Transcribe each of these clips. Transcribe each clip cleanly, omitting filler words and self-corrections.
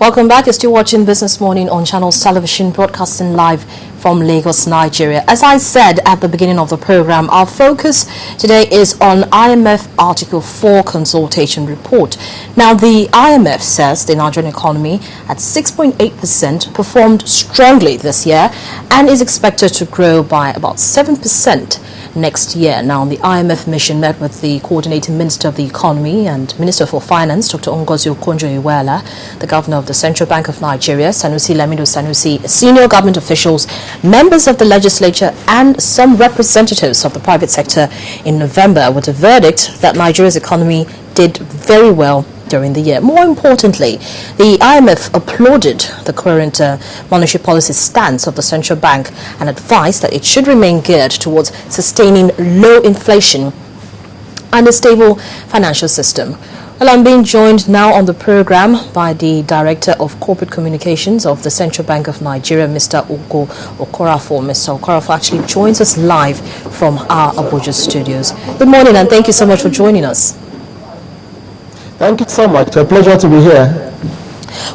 Welcome back. You're still watching Business Morning on Channels Television, broadcasting live from Lagos, Nigeria. As I said at the beginning of the program, our focus today is on IMF Article 4 consultation report. Now, the IMF says the Nigerian economy at 6.8% performed strongly this year and is expected to grow by about 7% next year. Now, the IMF mission met with the coordinating Minister of the Economy and Minister for Finance, Dr. Okonjo-Iweala, the Governor of the Central Bank of Nigeria, Sanusi Lamido Sanusi, senior government officials, members of the legislature, and some representatives of the private sector in November, with a verdict that Nigeria's economy did very well during the year. More importantly, the IMF applauded the current monetary policy stance of the central bank and advised that it should remain geared towards sustaining low inflation and a stable financial system. Well, I'm being joined now on the program by the Director of Corporate Communications of the Central Bank of Nigeria, Mr. Ugo Okoroafor. Mr. Okoroafor actually joins us live from our Abuja studios. Good morning, and thank you so much for joining us. Thank you so much. It's a pleasure to be here.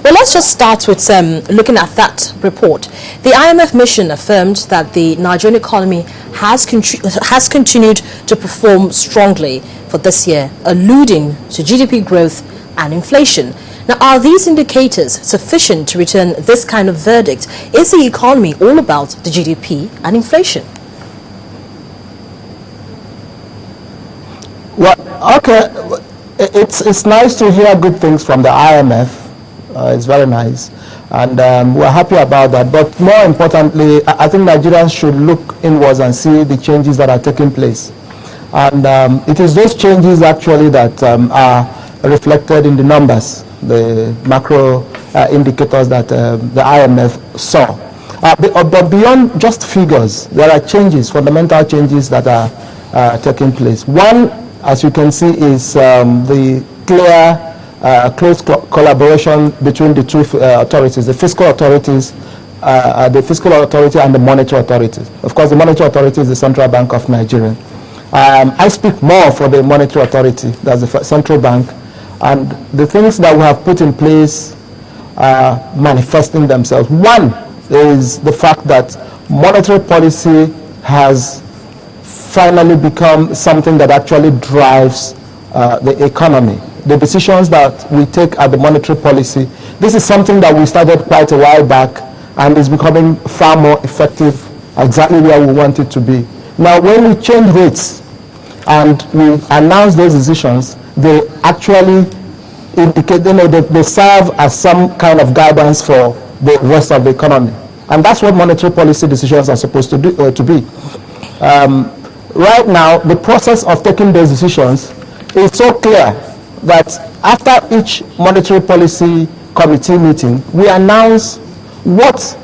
Well, let's just start with looking at that report. The IMF mission affirmed that the Nigerian economy has continued to perform strongly for this year, alluding to GDP growth and inflation. Now, are these indicators sufficient to return this kind of verdict? Is the economy all about the GDP and inflation? Well, okay. It's nice to hear good things from the IMF. It's very nice, and we're happy about that. But more importantly, I think Nigerians should look inwards and see the changes that are taking place. And it is those changes actually that are reflected in the numbers, the macro indicators that the IMF saw. But beyond just figures, there are changes, fundamental changes that are taking place. One, as you can see, is the clear, close collaboration between the two authorities, the fiscal authorities, the fiscal authority and the monetary authority. Of course, the monetary authority is the Central Bank of Nigeria. I speak more for the monetary authority, that's the central bank, and the things that we have put in place are manifesting themselves. One is the fact that monetary policy has finally become something that actually drives the economy. The decisions that we take at the monetary policy, this is something that we started quite a while back and is becoming far more effective, exactly where we want it to be. Now, when we change rates and we announce those decisions, they actually indicate, they serve as some kind of guidance for the rest of the economy. And that's what monetary policy decisions are supposed to be. Right now, the process of taking those decisions is so clear that after each monetary policy committee meeting, we announce what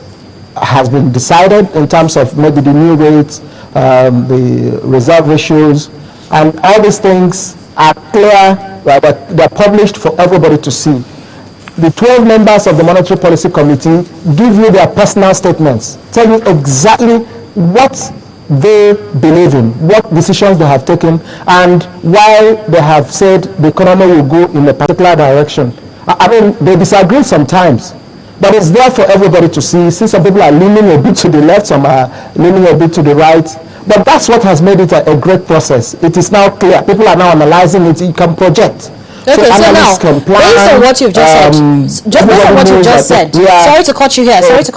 has been decided in terms of maybe the new rates, the reserve ratios, and all these things are clear, but they're published for everybody to see. The 12 members of the Monetary Policy Committee give you their personal statements, tell you exactly what they believe in, what decisions they have taken, and why they have said the economy will go in a particular direction. I mean, they disagree sometimes, but it's there for everybody to see. See, some people are leaning a bit to the left, some are leaning a bit to the right, but that's what has made it a great process. It is now clear. People are now analyzing it. You can project. Okay, so now, based on what you've just said, sorry to cut you here, Based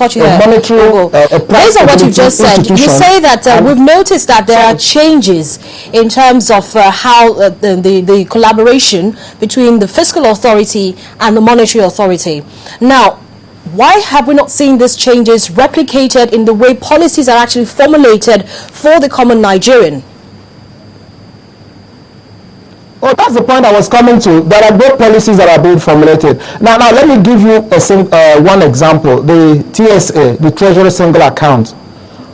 on what you've just said, you say that we've noticed that there are changes in terms of how the collaboration between the fiscal authority and the monetary authority. Now, why have we not seen these changes replicated in the way policies are actually formulated for the common Nigerian? Oh, that's the point I was coming to. There are great policies that are being formulated. Now let me give you one example. The TSA, the Treasury Single Account.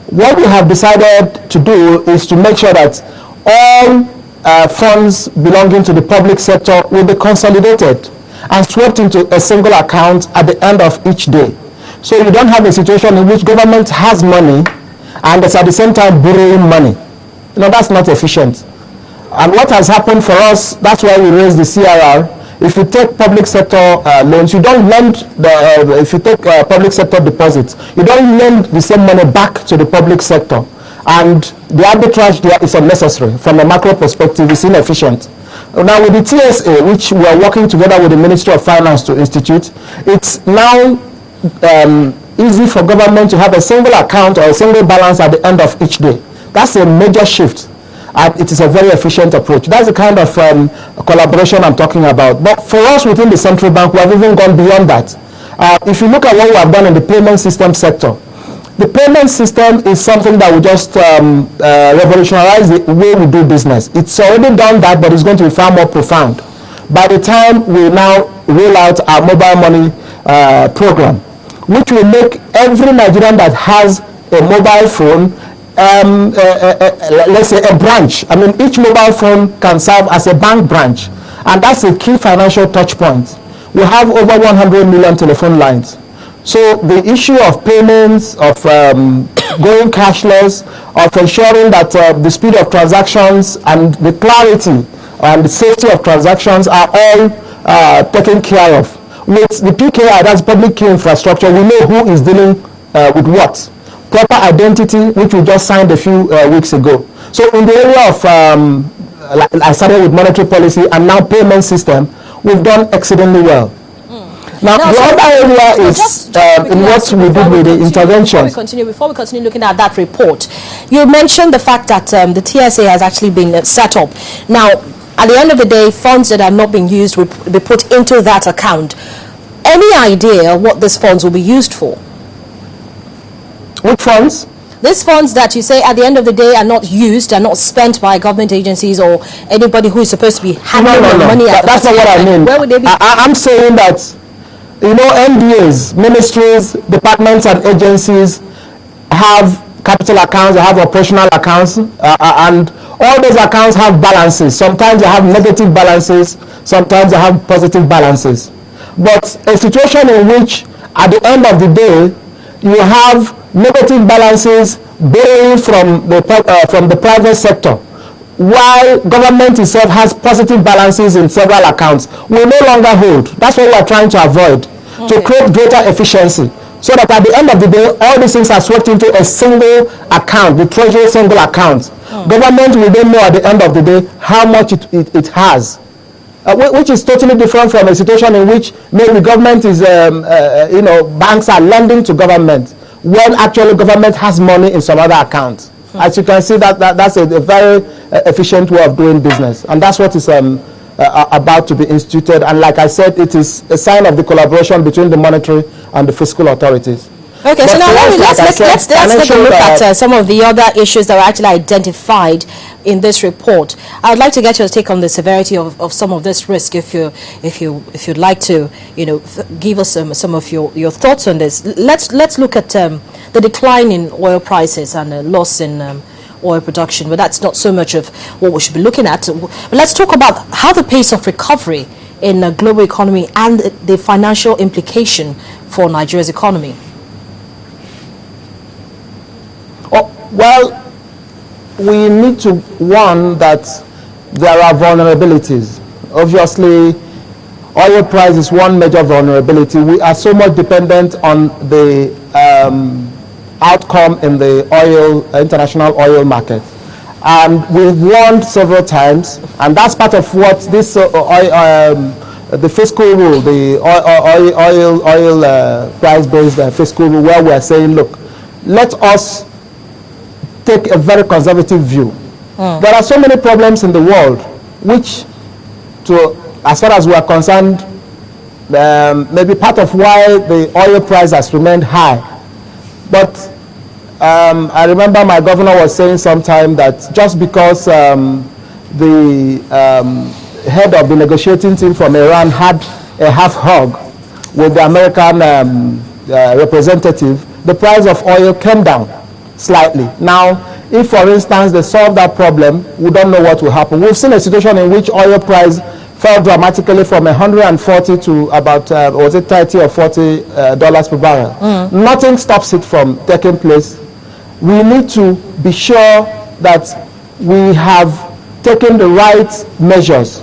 What we have decided to do is to make sure that all funds belonging to the public sector will be consolidated and swept into a single account at the end of each day. So you don't have a situation in which government has money and it's at the same time borrowing money. That's not efficient. And what has happened for us, that's why we raised the CRR, if you take public sector loans, you don't lend if you take public sector deposits, you don't lend the same money back to the public sector. And the arbitrage there is unnecessary. From a macro perspective, it's inefficient. Now with the TSA, which we are working together with the Ministry of Finance to institute, it's now easy for government to have a single account or a single balance at the end of each day. That's a major shift, and it is a very efficient approach. That's the kind of collaboration I'm talking about. But for us within the central bank, we have even gone beyond that. If you look at what we have done in the payment system sector, the payment system is something that will just revolutionize the way we do business. It's already done that, but it's going to be far more profound. By the time we now roll out our mobile money program, which will make every Nigerian that has a mobile phone, let's say a branch. I mean, each mobile phone can serve as a bank branch, and that's a key financial touch point. We have over 100 million telephone lines. So the issue of payments, of going cashless, of ensuring that the speed of transactions and the clarity and the safety of transactions are all taken care of. With the PKI, that's public key infrastructure, we know who is dealing with what. Proper identity, which we just signed a few weeks ago. So in the area of, I started with monetary policy and now payment system, we've done exceedingly well. Now, the other area is in what we did with the interventions. Before we continue looking at that report, you mentioned the fact that the TSA has actually been set up. Now, at the end of the day, funds that are not being used will be put into that account. Any idea what these funds will be used for? Which funds? These funds that you say at the end of the day are not used, are not spent by government agencies or anybody who is supposed to be handling the money. That's not what I mean. Where would they be? I'm saying that, you know, MDAs, ministries, departments and agencies have capital accounts, they have operational accounts, and all those accounts have balances. Sometimes they have negative balances, sometimes they have positive balances. But a situation in which at the end of the day you have negative balances borrowing from the private sector, while government itself has positive balances in several accounts, will no longer hold. That's what we are trying to avoid, to create greater efficiency, so that at the end of the day, all these things are swept into a single account, the treasury single account. Government will then know at the end of the day how much it has, which is totally different from a situation in which maybe government is, banks are lending to government, when actually government has money in some other account. As you can see, that's a very efficient way of doing business, and that's what is about to be instituted. And like I said, it is a sign of the collaboration between the monetary and the fiscal authorities. Okay, but so now let's take a look at some of the other issues that were actually identified in this report. I would like to get your take on the severity of some of this risk, if you'd like to, give us some of your thoughts on this. Let's look at the decline in oil prices and the loss in oil production, but that's not so much of what we should be looking at. But let's talk about how the pace of recovery in the global economy and the financial implication for Nigeria's economy. Well, we need to warn that there are vulnerabilities. Obviously, oil price is one major vulnerability. We are so much dependent on the outcome in the international oil market. And we've warned several times, and that's part of what this the fiscal rule, the oil price-based fiscal rule, where we are saying, look, let us take a very conservative view. There are so many problems in the world which, as far as we are concerned, maybe part of why the oil price has remained high. But I remember my governor was saying sometime that just because the head of the negotiating team from Iran had a half hug with the American representative, the price of oil came down slightly. Now, if for instance they solve that problem, we don't know what will happen. We've seen a situation in which oil price fell dramatically from 140 to about was it 30 or 40 dollars per barrel. Nothing stops it from taking place. We need to be sure that we have taken the right measures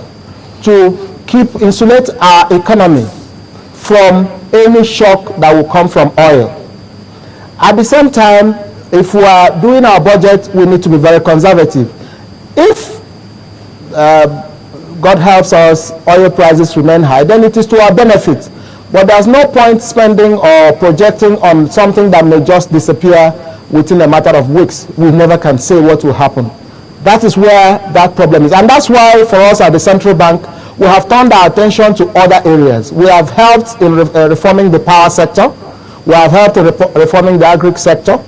to insulate our economy from any shock that will come from oil. At the same time, if we are doing our budget, we need to be very conservative. If God helps us, oil prices remain high, then it is to our benefit. But there's no point spending or projecting on something that may just disappear within a matter of weeks. We never can say what will happen. That is where that problem is. And that's why for us at the central bank, we have turned our attention to other areas. We have helped in reforming the power sector. We have helped in reforming the agri sector.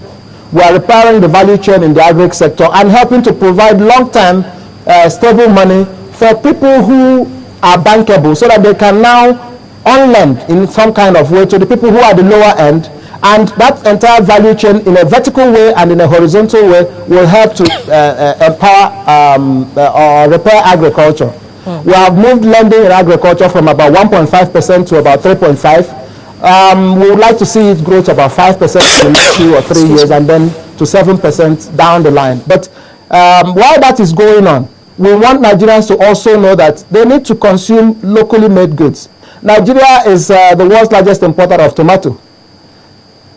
We are repairing the value chain in the agri sector and helping to provide long-term stable money for people who are bankable so that they can now on-lend in some kind of way to the people who are the lower end, and that entire value chain in a vertical way and in a horizontal way will help to empower or repair agriculture. We have moved lending in agriculture from about 1.5% to about 3.5%. We would like to see it grow to about 5% in the next 2 or 3 years, and then to 7% down the line. But while that is going on, we want Nigerians to also know that they need to consume locally made goods. Nigeria is the world's largest importer of tomato.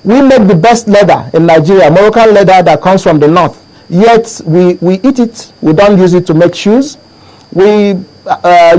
We make the best leather in Nigeria, Moroccan leather that comes from the north. Yet we eat it, we don't use it to make shoes. We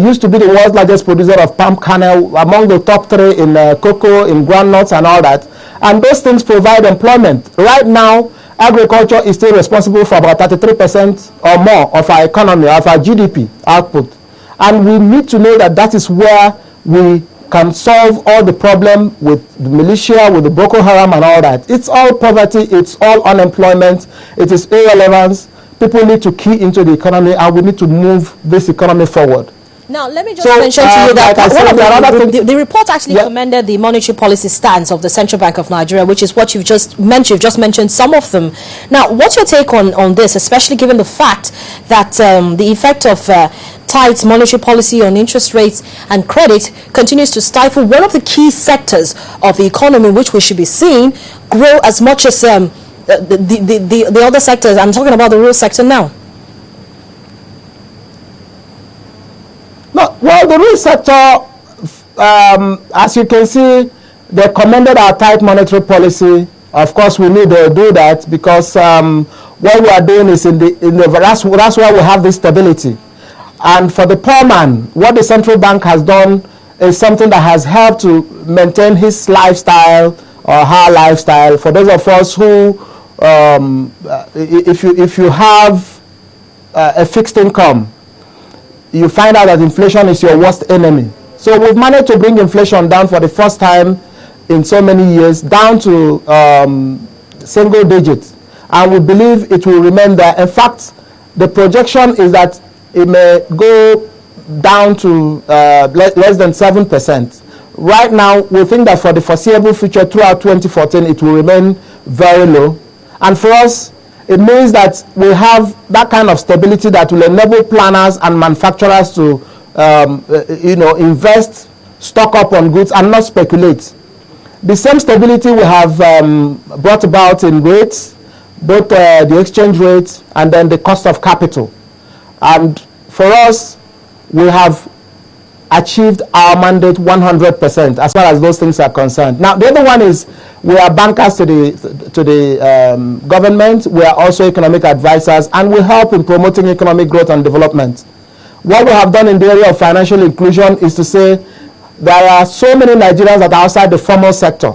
used to be the world's largest producer of palm kernel, among the top 3 in cocoa, in groundnuts and all that. And those things provide employment. Right now, agriculture is still responsible for about 33% or more of our economy, of our GDP output. And we need to know that that is where we can solve all the problem with the militia, with the Boko Haram and all that. It's all poverty, it's all unemployment, it is irrelevance. People need to key into the economy, and we need to move this economy forward. Now, let me just mention to you that the report actually commended the monetary policy stance of the Central Bank of Nigeria, which is what you've just mentioned. You've just mentioned some of them. Now, what's your take on this, especially given the fact that the effect of tight monetary policy on interest rates and credit continues to stifle one of the key sectors of the economy, which we should be seeing grow as much as the other sectors? I'm talking about the real sector now. No, well, the real sector, as you can see, they commended our tight monetary policy. Of course, we need to do that because what we are doing is that's why we have this stability. And for the poor man, what the central bank has done is something that has helped to maintain his lifestyle or her lifestyle. For those of us who, if you have a fixed income, you find out that inflation is your worst enemy. So we've managed to bring inflation down for the first time in so many years, down to single digits. And we believe it will remain there. In fact, the projection is that it may go down to less than 7%. Right now, we think that for the foreseeable future, throughout 2014, it will remain very low. And for us, it means that we have that kind of stability that will enable planners and manufacturers to, invest, stock up on goods and not speculate. The same stability we have brought about in rates, both the exchange rates and then the cost of capital. And for us, we have achieved our mandate 100% as far as those things are concerned. Now, the other one is we are bankers to the government. We are also economic advisors, and we help in promoting economic growth and development. What we have done in the area of financial inclusion is to say there are so many Nigerians that are outside the formal sector.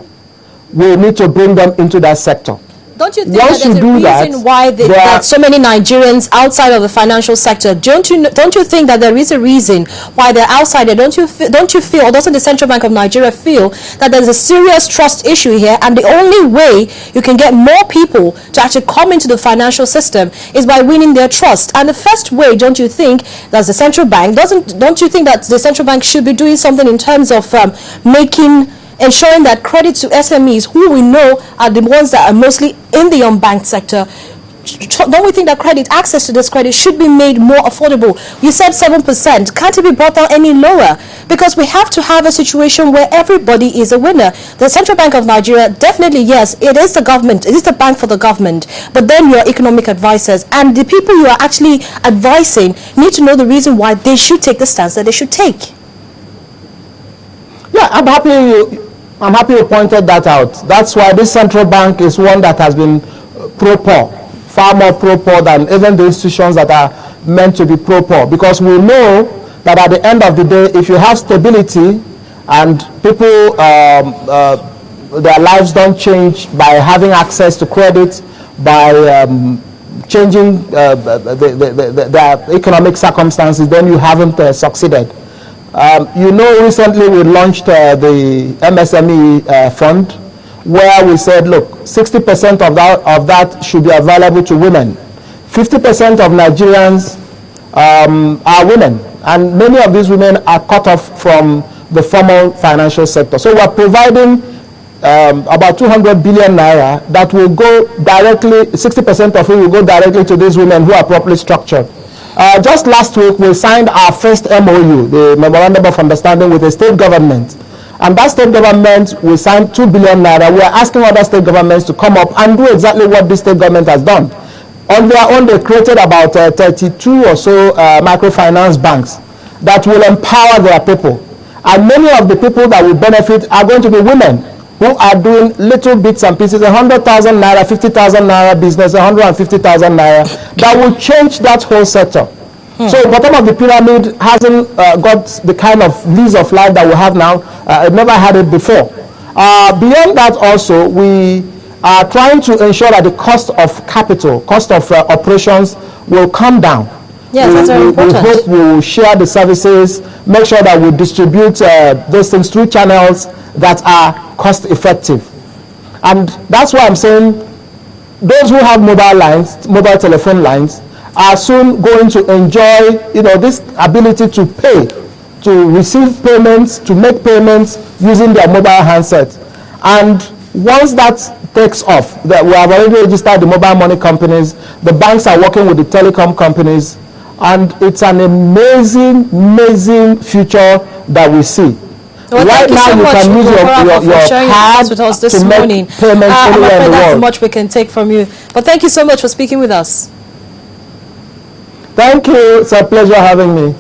We need to bring them into that sector. Don't you think that there's a reason why that so many Nigerians outside of the financial sector? Don't you think that there is a reason why they're outside there? Don't you feel, or doesn't the Central Bank of Nigeria feel that there's a serious trust issue here, and the only way you can get more people to actually come into the financial system is by winning their trust? And the first way, don't you think, that the central bank don't you think that the central bank should be doing something in terms of ensuring that credit to SMEs, who we know are the ones that are mostly in the unbanked sector? Don't we think that access to this credit should be made more affordable? You said 7%. Can't it be brought down any lower? Because we have to have a situation where everybody is a winner. The Central Bank of Nigeria, definitely, yes, it is the government. It is the bank for the government. But then your economic advisors and the people you are actually advising need to know the reason why they should take the stance that they should take. Yeah, I'm happy you pointed that out. That's why this central bank is one that has been pro-poor, far more pro-poor than even the institutions that are meant to be pro-poor, because we know that at the end of the day, if you have stability and people, their lives don't change by having access to credit, by changing their economic circumstances, then you haven't succeeded. Recently we launched the MSME fund, where we said, look, 60% of that should be available to women. 50% of Nigerians are women, and many of these women are cut off from the formal financial sector. So we're providing about 200 billion naira that will go directly, 60% of it will go directly to these women who are properly structured. Just last week, we signed our first MOU, the Memorandum of Understanding, with the state government. And that state government, we signed 2 billion naira. We are asking other state governments to come up and do exactly what this state government has done. On their own, they created about 32 or so microfinance banks that will empower their people. And many of the people that will benefit are going to be women who are doing little bits and pieces, 100,000 naira, 50,000 naira business, 150,000 naira, that will change that whole sector. So bottom of the pyramid hasn't got the kind of lease of life that we have now. It never had it before. Beyond that also, we are trying to ensure that the cost of capital, cost of operations will come down. Yes, that's very important. We hope we will share the services, make sure that we distribute those things through channels that are cost effective. And that's why I'm saying those who have mobile telephone lines, are soon going to enjoy, this ability to pay, to receive payments, to make payments using their mobile handset. And once that takes off, that we have already registered the mobile money companies, the banks are working with the telecom companies, and it's an amazing, amazing future that we see. Well, right now, you can use your card with us this to morning. make payments anywhere in the that's world. much we can take from you. But thank you so much for speaking with us. Thank you. It's a pleasure having me.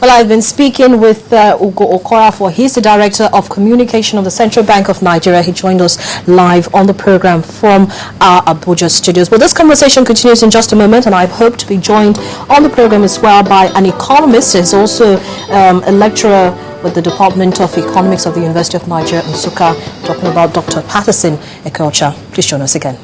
Well, I've been speaking with Ugo Okoroafor. He's the Director of Communication of the Central Bank of Nigeria. He joined us live on the program from our Abuja studios. Well, this conversation continues in just a moment, and I hope to be joined on the program as well by an economist. He's also a lecturer with the Department of Economics of the University of Nigeria, Nsukka, talking about Dr. Patterson Ekelcha. Please join us again.